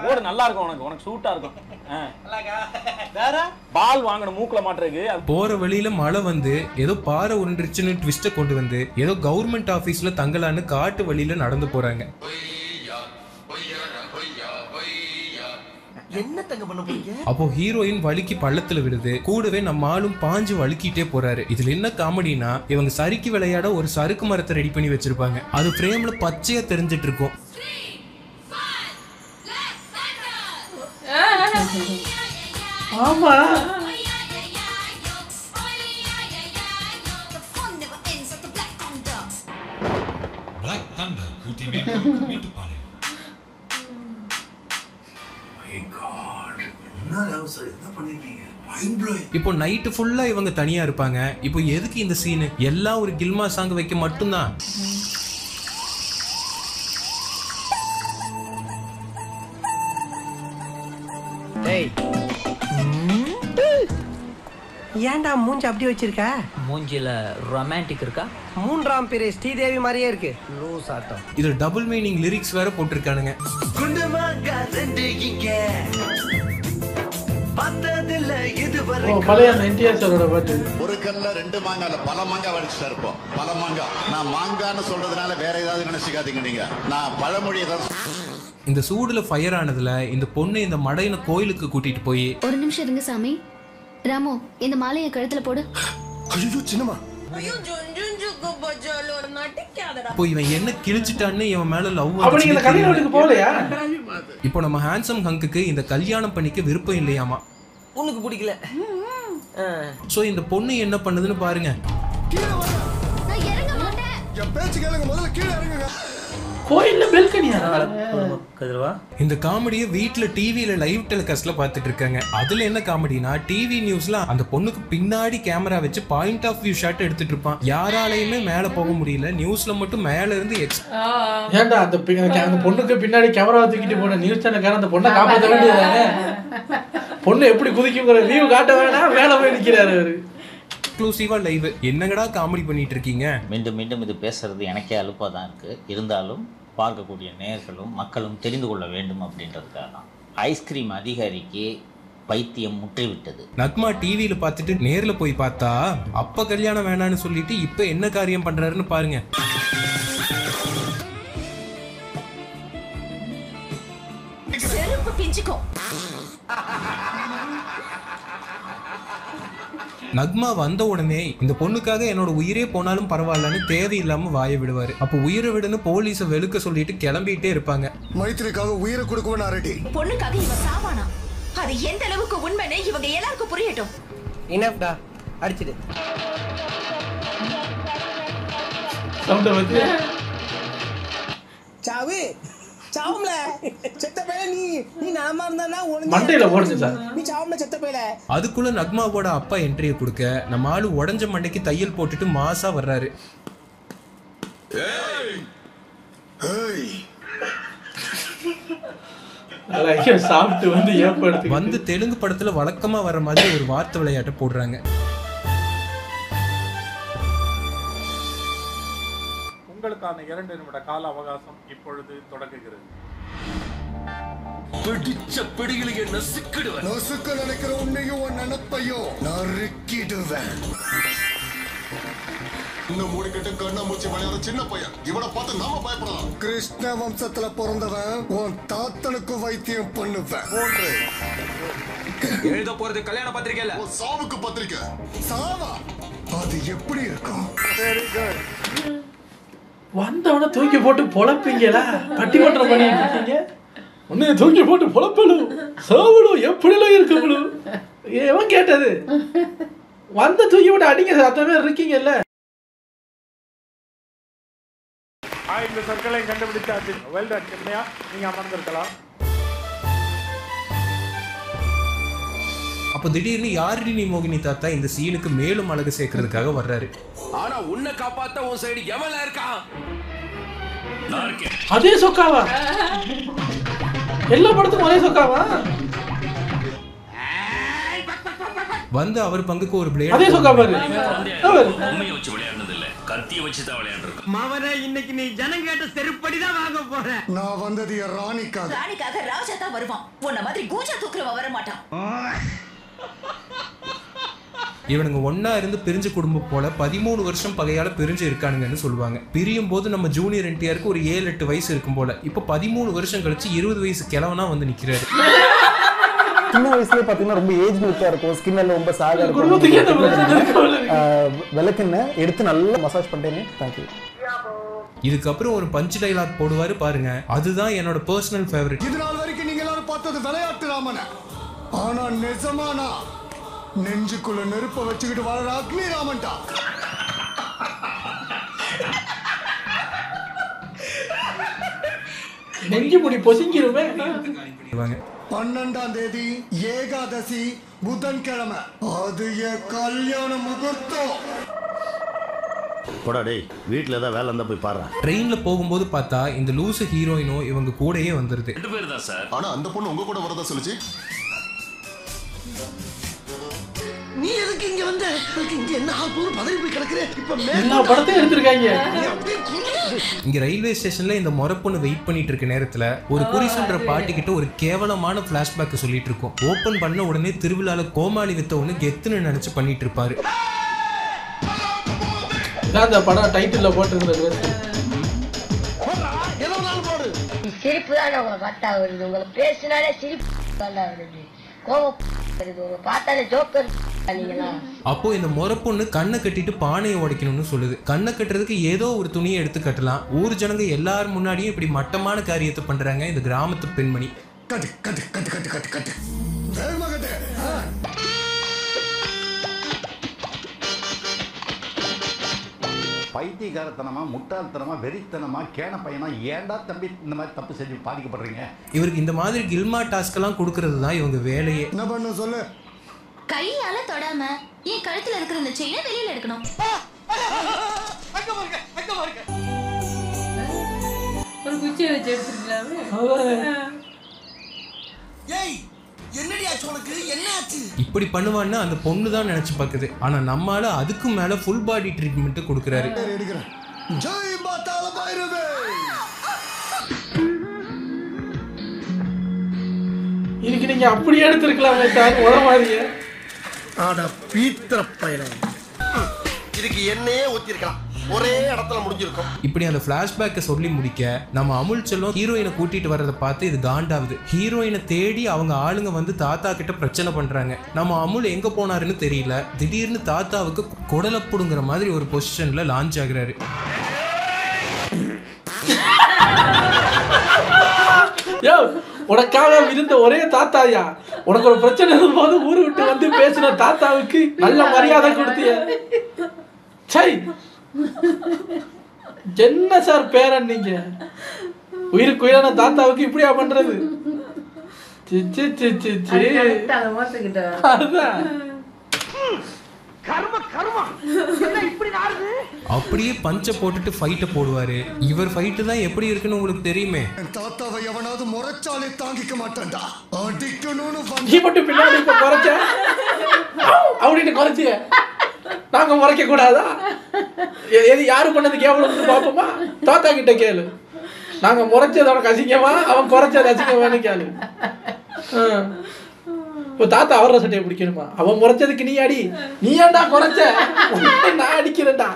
ஓடு நல்லா இருக்கும். உனக்கு சூட்டா இருக்கும். பால் வாங்கணும் மூக்குல மாட்டுறதுக்கு. போற வழியில மழை வந்து ஏதோ பாறை உருண்டுருச்சுன்னு ட்விஸ்ட கொண்டு வந்து ஏதோ கவர்மெண்ட் ஆபீஸ்ல தங்கலான்னு காட்டு வழியில நடந்து போறாங்க. என்ன தங்க பண்ண போறீங்க? அப்போ ஹீரோயின் வலிக்கு பள்ளத்துல விடுது. கூடவே நம்ம ஆளும் பாஞ்சு வலிக்கிட்டே போறாரு. இதுல என்ன காமெடினா இவங்க சறுக்கி விளையாட ஒரு சறுக்கு மரத்தை ரெடி பண்ணி வச்சிருப்பாங்க. அது ஃப்ரேம்ல பச்சையா தெரிஞ்சிட்டு இருக்கும். ஆமா இப்போ நைட்டு ஃபுல்லா இவங்க தனியா இருப்பாங்க. இப்போ எதுக்கு இந்த சீனு? எல்லாம் ஒரு கில்மா சாங் வைக்க மட்டும்தான். ஏன்டா மூஞ்சி அப்படி வச்சிருக்க? மூஞ்சில ரொமான்டிக் இருக்கா? மூன்றாம் பிறை ஸ்ரீதேவி மாதிரியே இருக்கு. லூஸ் ஆட்டம். இது டபுள் மீனிங் லிரிக்ஸ் வேற போட்டிருக்கானுங்க. ஒரு கல்ல ரெண்டு மாங்கால பல மாங்காய் வடிச்சுட்டா இருப்போம். பல மாங்காய். நான் மாங்கான்னு சொல்றதுனால வேற ஏதாவது நினைச்சுக்காதீங்க நீங்க. நான் பழமொழி ஏதாவது. இந்த சூடுல ஃபயர் ஆனதுல இந்த பொண்ணு இந்த மடையனை கோயிலுக்கு கூட்டிட்டு போய் ஒரு நிமிஷம் இருங்க சாமி. ராமு இந்த மாலையை கழுத்துல போடு. ஐயோ சின்னமா. இப்போ இவன் என்ன கிழிச்சிட்டான்னு இவன் மேல லவ். இப்போ நம்ம ஹேண்ட்ஸம் ஹங்குக்கு இந்த கல்யாணம் பண்ணிக்க விருப்பம் இல்லையாமா. உனக்கு பிடிக்கல. சோ இந்த பொண்ணு என்ன பண்ணுதுன்னு பாருங்க. நான் இறங்க மாட்டேன். என் பேச்சு கேளுங்க, முதல்ல கீழ இறங்குங்க. கோயில்ல பெல்கனியா? இந்த காமெடியை வீட்ல டிவில லைவ் டெலிகாஸ்ட்ல பாத்துட்டு இருக்காங்க. அதுல என்ன காமெடினா டிவி நியூஸ்ல அந்த பொண்ணுக்கு பின்னாடி கேமரா வச்சு பாயிண்ட் ஆஃப் வியூ ஷாட் எடுத்துட்டு இருப்பான். யாராலையுமே மேல போக முடியல. நியூஸ்ல மட்டும் மேல இருந்து ஏன்டா அந்த பொண்ணுக்கு பின்னாடி கேமரா தூக்கிட்டு போன நியூஸ் சேனல்காரன் அந்த பொண்ணை காப்பாற்ற வேண்டியதானே? பொண்ணு எப்படி குதிக்குங்கிற வியூ காட்ட வேணாம், மேல போய் நிக்கிறாரு அவரு. எக்ஸ்க்ளூசிவா லைவ். என்னங்கடா காமெடி பண்ணிட்டு இருக்கீங்க? மீண்டும் மீண்டும் இது பேசுறது எனக்கே அலுப்பா தான் இருக்கு. இருந்தாலும் பார்க்கக்கூடிய நேயர்களும் மக்களும் தெரிந்து கொள்ள வேண்டும் அப்படின்றதுக்காக தான். ஐஸ்கிரீம் அதிகாரிக்கு பைத்தியம் முற்றிவிட்டது. நக்மா டிவியில பார்த்துட்டு நேர்ல போய் பார்த்தா அப்ப கல்யாணம் வேணான்னு சொல்லிட்டு இப்ப என்ன காரியம் பண்றாருன்னு பாருங்க. செருப்பு பிஞ்சுக்கும். நக்மா வந்த உடனே இந்த பொண்ணுக்காக என்னோட உயிரே போனாலும் பரவாயில்லன்னு தேவையில்லாம வாய விடுவாரு. அப்ப உயிரை விடுன்னு போலீஸை வெளுக்க சொல்லிட்டு கிளம்பிட்டே இருப்பாங்க. மைத்திரிக்காக உயிரை கொடுக்கவும் நான் ரெடி. பொண்ணுக்காக இவ சாவானா? அது எந்த அளவுக்கு உண்மைன்னு இவங்க எல்லாருக்கும் புரியட்டும். இனஃப்டா, அடிச்சிடு. சாவு சாவும்ல செத்த பேல நீ நாம இருந்தானா மண்டையில போடுச்சு சார். நீ சாவும்ல செத்த பேல. அதுக்குள்ள நக்மாவோட அப்பா என்ட்ரியை கொடுக்க நம்ம ஆளு உடஞ்ச மண்டைக்கு தையல் போட்டுட்டு மாசா வர்றாரு. வந்து தெலுங்கு படத்துல வழக்கமா வர மாதிரி ஒரு வார்த்தை விளையாட்டு போடுறாங்க. உங்களுக்கான 2 நிமிட கால அவகாசம் இப்பொழுது தொடங்குகிறது. பிடிச்ச பிடிகளை நசுக்கிடுவேன். நசுக்க நினைக்கிற உன்னையும் உன் நினைப்பையும் நறுக்கிடுவேன். இந்த மூடி கட்டு கண்ணா மூச்சு விளையாட சின்ன பையன். இவனை பார்த்து நாம பயப்படலாம். கிருஷ்ண வம்சத்துல பிறந்தவன் உன் தாத்தனுக்கு வைத்தியம் பண்ணுவேன். எழுத போறது கல்யாண பத்திரிக்கை இல்ல, சாவுக்கு பத்திரிக்கை. சாவா? அது எப்படி இருக்கும்? வந்தவன தூக்கி போட்டு பொழப்பீங்களா? பட்டிமன்றம் பண்ணிட்டு இருக்கீங்க. உன்னை தூக்கி போட்டு பொழப்பணும், சாவணும், எப்படிலாம் இருக்கணும். எவன் கேட்டது? வந்த தூக்கி போட்டு அடிங்க சத்தமே இருக்கீங்கல்ல. இந்த சர்க்கிளை கண்டுபிடிச்சாச்சு. வெல் டன் கண்ணையா, நீங்க அமர்ந்திருக்கலாம். அப்ப திடீர்னு யாருடி நீ மோகினி தாத்தா இந்த சீனுக்கு மேலும் அழகு சேர்க்கறதுக்காக வர்றாரு. ஆனா உன்னை காப்பாத்த உன் சைடு எவள இருக்கான்? நான் இருக்கேன். அதே சொக்காவா? எல்லா படத்துக்கும் ஒரே சொக்காவா? வந்து அவர் பங்குக்கு ஒரு பிளேட். அதே சொக்கா பாரு. உண்மையை வச்சு விளையாடுனது இல்ல, கத்தியை வச்சு தான் விளையாடுறோம். மவனே, இன்னைக்கு நீ ஜனம் கேட்ட செருப்படி தான் வாங்க போற. நான் வந்தது ராணிக்காக. ராணிக்காக ராஜா தான் வருவான். உன்ன மாதிரி கூஜா தூக்குறவன் வர மாட்டான். இவனுங்க ஒன்னா இருந்து பிரிஞ்ச குடும்பம் போல 13 வருஷம் பகையால பிரிஞ்சு இருக்கானுங்கன்னு சொல்லுவாங்க. பிரியும் போது நம்ம ஜூனியர் என்டிஆருக்கு ஒரு 7-8 வயசு இருக்கும் போல. இப்ப 13 வருஷம் கழிச்சு 20 வயசு கிழவனா வந்து நிக்கிறாரு. சின்ன வயசுல பாத்தீங்கன்னா ரொம்ப ஏஜ் லுக்கா இருக்கும், ஸ்கின் எல்லாம் ரொம்ப சாகா இருக்கும். விளக்குன்னு எடுத்து நல்லா மசாஜ் பண்ணிட்டேன்னு. தேங்க்யூ. இதுக்கப்புறம் ஒரு பஞ்ச் டைலாக் போடுவாரு பாருங்க. அதுதான் என்னோட பர்சனல் ஃபேவரட். இது நாள் வரைக்கும் நீங்க எல்லாரும் பார்த்தது விளையாட்டு ராமன. ஆனா நிஜமானா நெஞ்சுக்குள்ள நெருப்ப வச்சுக்கிட்டு வளர அக்னி ராமன்டா. நெஞ்சு முடி பொசிங்கிருமே. 12ஆம் தேதி ஏகாதசி புதன்கிழமை, அது என் கல்யாண முகூர்த்தம். போடா டேய், வீட்டில் ஏதாவது வேலை இருந்தால் போய் பாரு. ட்ரெயின்ல போகும்போது பார்த்தா இந்த லூசு ஹீரோயினும் இவங்க கூடயே வந்துருது. 2 பேர் தான் சார். ஆனா அந்த பொண்ணு உங்க கூட வரதா சொல்லுச்சு. நீ எதுக்கு இங்க வந்த? இங்க என்ன ஆகுது? பதவி போய் கிடக்குற. இப்ப எல்லா படத்தையும் எடுத்துருக்காங்க. இங்க ரயில்வே ஸ்டேஷன்ல இந்த மொரப்பொண்ணு வெயிட் பண்ணிட்டு இருக்க நேரத்துல ஒரு குறி சொல்ற பாட்டி கிட்ட ஒரு கேவலமான பிளாஷ்பேக் சொல்லிட்டு இருக்கோம். ஓபன் பண்ண உடனே திருவிழால கோமாளி வித்த ஒண்ணு கெத்துன்னு நினைச்சு பண்ணிட்டு இருப்பாரு. அந்த படம் டைட்டில்ல போட்டிருந்தது. சிரிப்பு தான் உங்களை பார்த்தா வருது. உங்களை பேசினாலே சிரிப்பு தான் வருது. கோபம் உங்களை பார்த்தாலே ஜோக்கர். அப்போ இந்த மொரப்பொண்ணு கண்ணை கட்டிட்டு பானையை உடைக்கணும்னு சொல்லுது. கண்ணை கட்டுறதுக்கு ஏதோ ஒரு துணியை எடுத்து கட்டலாம். ஊர் ஜனங்க எல்லாரும் முன்னாடியும் இப்படி மட்டமான காரியத்தை பண்றாங்க இந்த கிராமத்து பெண்மணி. கட்டு கட்டு கட்டு கட்டு கட்டு கட்டு வேகமா கட்டு. பைத்தியகாரத்தனமா, முட்டாள்தனமா, வெறித்தனமா, கேன பையனா, ஏன்டா தம்பி இந்த மாதிரி தப்பு செஞ்சு பாதிக்கப்படுறீங்க? இவருக்கு இந்த மாதிரி கில்மா டாஸ்க் எல்லாம் கொடுக்கறது தான் இவங்க வேலையே. என்ன பண்ண சொல்லு. கையால தொடாம என் கழுத்துல இருக்கிற இந்த செயினை வெளியில எடுக்கணும். ஒரு குச்சியை வச்சு எடுத்துக்கலாமே. ஏய் என்னடி ஆச்சு உனக்கு? என்ன ஆச்சு? இப்படி பண்ணுவான்னு அந்த பொண்ணு தான் நினைச்சு பாக்குது. ஆனா நம்மால அதுக்கும் மேல ஃபுல் பாடி ட்ரீட்மெண்ட் கொடுக்கறாரு. ஜெய் மாதால பைரவே. இதுக்கு நீங்க அப்படியே எடுத்துருக்கலாமே சார். உடமாதிரியே ஆட பீத்திர பையனே. இதுக்கு என்னையே ஊத்திருக்கலாம். ஒரே இடத்துல முடிஞ்சிருக்கும். இப்படி அந்த பிளாஷ்பேக்கை சொல்லி முடிக்க நம்ம அமுல் செல்லம் ஹீரோயினை கூட்டிட்டு வர்றதை பார்த்து இது காண்டாகுது. ஹீரோயினை தேடி அவங்க ஆளுங்க வந்து தாத்தா கிட்ட பிரச்சனை பண்றாங்க. நம்ம அமுல் எங்க போனாருன்னு தெரியல. திடீர்னு தாத்தாவுக்கு குடலப்புடுங்கிற மாதிரி ஒரு பொசிஷன்ல லான்ச் ஆகுறாரு. உனக்காக இருந்த ஒரே தாத்தாயா, உனக்கு ஒரு பிரச்சனை இருக்கும்போது ஊரு விட்டு வந்து பேசின தாத்தாவுக்கு நல்ல மரியாதை கொடுத்திய. சரி, என்ன சார் பேரன் நீங்க? உயிருக்கு உயிரான தாத்தாவுக்கு இப்படியா பண்றது? அப்படியே பஞ்ச போட்டுட்டு ஃபைட்ட போடுவாரு. இவர் ஃபைட்டு தான் எப்படி இருக்குன்னு உங்களுக்கு தெரியுமே. தாத்தாவை எவனாவது முறைச்சாலே தாங்கிக்க மாட்டான்டா. அடிக்கணும்னு நீ மட்டும் பின்னாடி இப்ப குறைச்ச அப்படின்னு குறைச்சிய. நாங்க முறைக்க கூடாதா? எது யாரு பண்ணது கேவலம் பாப்போமா? தாத்தா கிட்ட கேளு. நாங்க முறைச்சது அவனுக்கு அசிங்கமா, அவன் குறைச்சது அசிங்கமானு கேளு. இப்போ தாத்தா அவர சட்டையை பிடிக்கணுமா? அவன் முறைச்சதுக்கு நீ அடி. நீ ஏன்டா குறைச்ச? நான் அடிக்கிறேன்டா.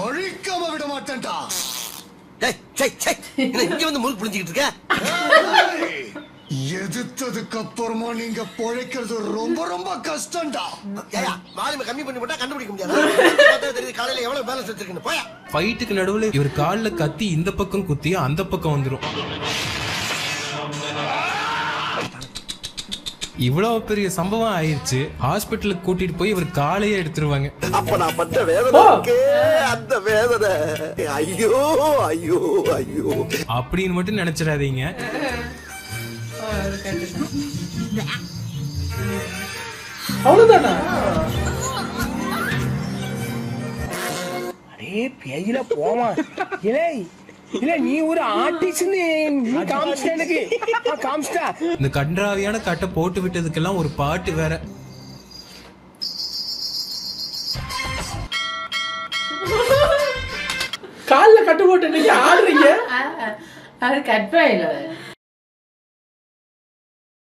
அழிக்காம விட மாட்டேன்டா. இங்க வந்து முள் புளிஞ்சிக்கிட்டு இருக்க. எதிர்த்ததுக்கு அப்புறமா நீங்க பொழைக்கிறது ரொம்ப ரொம்ப கஷ்டம்டா. வால்யூம் கம்மி பண்ணி போட்டா கண்டுபிடிக்க முடியாது. காலையில எவ்வளவு பேலன்ஸ் வச்சிருக்கீங்க போயா. ஃபைட்டுக்கு நடுவுல இவர் கால்ல கத்தி இந்த பக்கம் குத்தி அந்த பக்கம் வந்துரும். இவ்வளவு பெரிய சம்பவம் ஆயிடுச்சு. ஹாஸ்பிட்டலுக்கு கூட்டிட்டு போய் இவர் காலையே எடுத்துருவாங்க. அப்ப நான் பட்ட வேதனை, அந்த வேதனை, ஐயோ ஐயோ ஐயோ அப்படின்னு மட்டும் நினைச்சிடாதீங்க. அவ்வளவுதானா? அடே பேயில போமா. இலே இல்ல நீ ஒரு ஆர்டிஸ்ட்னு நீ காமிச்ச எனக்கு. காமிச்சா இந்த கன்றாவியான கட்டை போட்டு விட்டதுக்கெல்லாம் ஒரு பாட்டு வேற. கால்ல கட்டு போட்டு நீங்க ஆடுறீங்க. அது கட்பாயில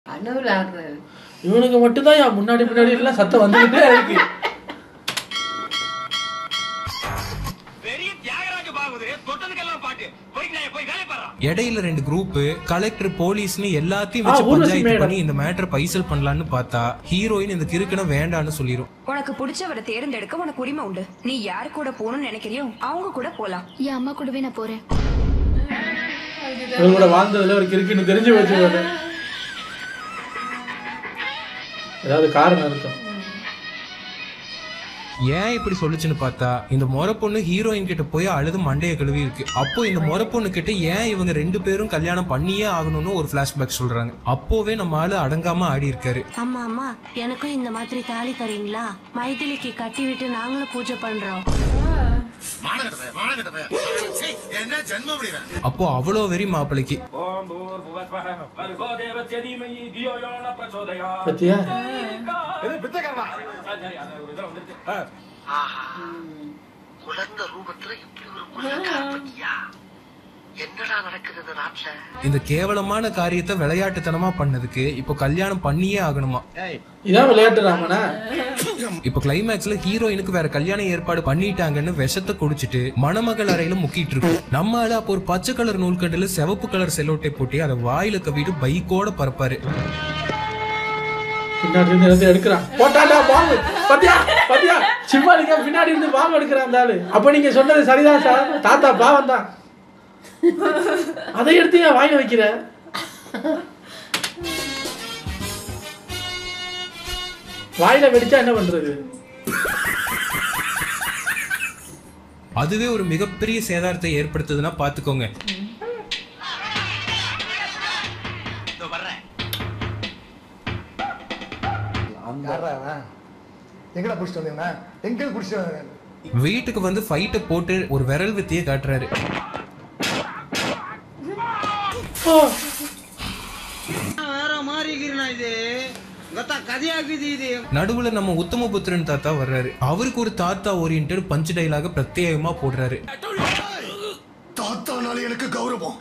அனுல ஆடுறது. இவனுக்கு மட்டும்தான் முன்னாடி முன்னாடி எல்லாம் சத்தம் வந்துகிட்டே இருக்கு. இடையில 2 குரூப், கலெக்டர், போலீஸ்னு எல்லாத்தையும் வச்சு பஞ்சாயத்து பண்ணி இந்த மேட்டரை பைசல் பண்ணலான்னு பார்த்தா ஹீரோயின் இந்த கிறுக்கனை வேண்டான்னு சொல்லிரும். உனக்கு பிடிச்சவரை தேர்ந்தெடுக்க உனக்கு உரிமை உண்டு. நீ யாரு கூட போகணும்னு நினைக்கிறியோ அவங்க கூட போலாம். என் அம்மா கூடவே நான் போறேன். இவங்க கூட வாழ்ந்ததுல ஒரு கிறுக்குன்னு தெரிஞ்சு வச்சு ஏதாவது காரணம் இருக்கும். ஏன் இப்படி சொல்லுச்சுன்னு பார்த்தா இந்த முறை பொண்ணு ஹீரோயின் கிட்ட போய் அழுது மண்டைய கழுவி இருக்கு. அப்போ இந்த முறை பொண்ணு கிட்ட ஏன் இவங்க 2 பேரும் கல்யாணம் பண்ணியே ஆகணும்னு ஒரு பிளாஷ்பேக் சொல்றாங்க. அப்போவே நம்ம ஆளு அடங்காம ஆடி இருக்காரு. அம்மா அம்மா எனக்கும் இந்த மாதிரி தாலி தரீங்களா? மைதிலிக்கு கட்டி விட்டு நாங்களும் பூஜை பண்றோம். அப்போ அவ்வளோ வெறி மாப்பிளைக்கு. இந்த கேவலமான காரியத்தை விளையாட்டுத்தனமா பண்ணதுக்கு இப்போ கல்யாணம் பண்ணியே ஆகணுமா? இதான் விளையாட்டு ராமனா? இப்போ கிளைமேக்ஸ்ல ஹீரோயினுக்கு வேற கல்யாணம் ஏற்பாடு பண்ணிட்டாங்கன்னு விஷத்தை குடிச்சிட்டு மணமகள் அறையில முக்கிட்டு இருக்கு. நம்ம ஆளு அப்போ ஒரு பச்சை கலர் நூல்கண்டுல சிவப்பு கலர் செல்லோட்டை போட்டு அதை வாயில கவிட்டு பைக்கோட பறப்பாரு. பின்னாடி இருந்து எடுக்கிறான். போட்டாடா பாம்பு. பாத்தியா பாத்தியா சிம்மாலிங்க பின்னாடி இருந்து பாம்பு எடுக்கிறான் அந்த ஆளு. அப்ப நீங்க சொன்னது சரிதான் சார். தாத்தா பாவம் தான். அதை எடுத்து ஏன் வாயில வைக்கிற? வாயில வெடிச்சா என்ன பண்றது? அதுவே ஒரு மிகப்பெரிய சேதாரத்தை ஏற்படுத்துதுன்னா பாத்துக்கோங்க. எங்கடா புடிச்சிட்டு வந்தீங்க? எங்க புடிச்சிட்டு வந்தீங்க? வீட்டுக்கு வந்து ஃபைட்டை போட்டு ஒரு விரல் வித்தியை காட்டுறாரு. நடுவுல நம்ம உத்தமபுத்திரன் தாத்தா வர்றாரு. அவருக்கு ஒரு தாத்தா ஓரியன்டட் பஞ்ச் டைலாக பிரத்யேகமா போடுறாரு. தாத்தானால எனக்கு கௌரவம்.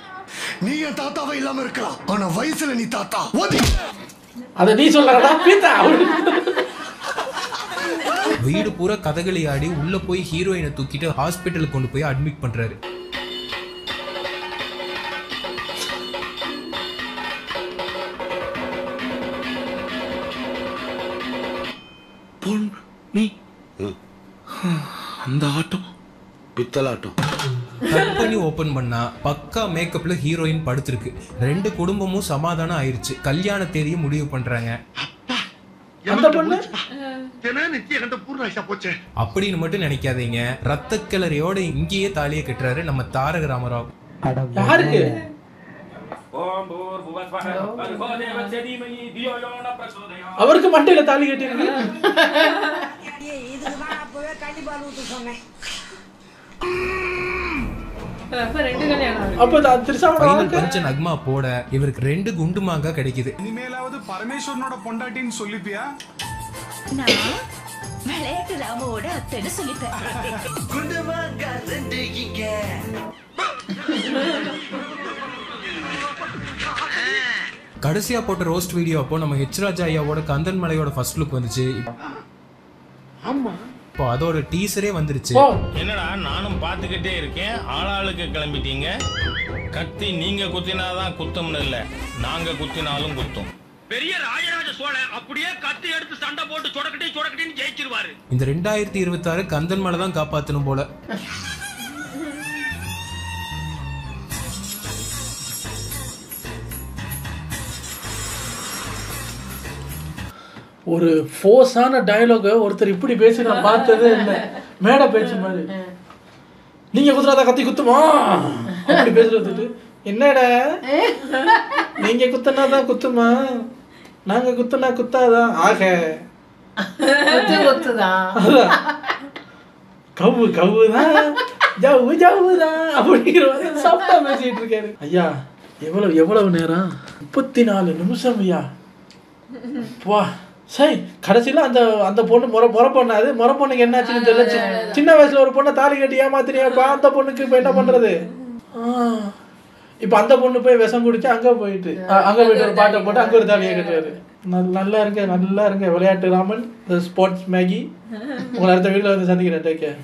நீ என் தாத்தாவே இல்லாம இருக்கலாம், ஆனா வயசுல நீ தாத்தா. அத நீ சொல்லறடா பீத்தா. வீடு பூரா கதகளி ஆடி உள்ள போய் ஹீரோயினை தூக்கிட்டு ஹாஸ்பிட்டலுக்கு கொண்டு போய் அட்மிட் பண்றாரு. அந்த ஆட்டம் பித்தலாட்டம் கட் பண்ணி ஓபன் பண்ணா பக்கா மேக்கப்ல ஹீரோயின் படுத்திருக்கு. 2 குடும்பமும் சமாதானம் ஆயிருச்சு. கல்யாண தேதியை முடிவு பண்றாங்க. அப்படின்னு மட்டும் நினைக்காதீங்க. ரத்த கிளறியோட இங்கேயே தாலியை கட்டுறாரு நம்ம தாரக ராமராவ். அவருக்கு மண்டையில தாலி கட்டிருக்கு. நக்மா போட இவருக்கு 2 குண்டு மாங்கா கிடைக்குது. இனிமேலாவது பரமேஸ்வரனோட பொண்டாட்டின்னு சொல்லிப்பியா? விளையாட்டு ராமோட அத்தைன்னு சொல்லிப்பேன். குண்டு மாங்கா 2 இங்க. கடைசியா போட்ட ரோஸ்ட் வீடியோ அப்போ நம்ம ஹெச் ராஜா ஐயாவோட கந்தன் மலையோட ஃபர்ஸ்ட் லுக் வந்துச்சு. ஆமா, இப்போ அதோட டீசரே வந்துருச்சு. என்னடா நானும் பார்த்துக்கிட்டே இருக்கேன், ஆளாளுக்கு கிளம்பிட்டீங்க. கத்தி நீங்க குத்தினாதான் குத்தம்னு இல்ல, நாங்க குத்தினாலும் குத்தும். பெரிய ராஜராஜ சோழன் அப்படியே கத்தி எடுத்து சண்டை போட்டு சொடக்கட்டின்னு ஜெயிச்சிருவாரு. இந்த 2026 கந்தன் மலை தான் காப்பாத்தணும் போல. ஒரு ஃபோர்ஸான டயலாக ஒருத்தர் இப்படி பேசி நான் பார்த்ததே இல்லை. மேடை பேச்சு மாதிரி. நீங்க குத்துறாதா கத்தி குத்துமா அப்படி பேசுறது. என்னடா நீங்க குத்தனாதான் குத்துமா, நாங்க குத்துனா குத்தாதான். ஆக கவ்வு கவ்வுதான் ஜவ்வு ஜவ்வுதான் அப்படிங்கிற மாதிரி சாப்பிட்டா பேசிட்டு இருக்காரு. ஐயா எவ்வளவு நேரம்? 34 நிமிஷம் ஐயா. வா சரி, கடைசியில் அந்த பொண்ணு முறை பொண்ணாது. முறை பொண்ணுக்கு என்னாச்சுன்னு தெரியல. சின்ன வயசுல ஒரு பொண்ணை தாலி கட்டி ஏமாத்தினியாப்பா. அந்த பொண்ணுக்கு இப்போ என்ன பண்றது? இப்போ அந்த பொண்ணு போய் விஷம் குடிச்சு அங்கே போயிட்டு ஒரு பாட்டை போட்டு அங்கே ஒரு தாலியை கட்டுறாரு. நல்லா இருங்க விளையாட்டு ராமன், ஸ்போர்ட்ஸ் மேகி. உங்களை அடுத்த வீட்டில் வந்து சந்திக்கிறேன். Take care.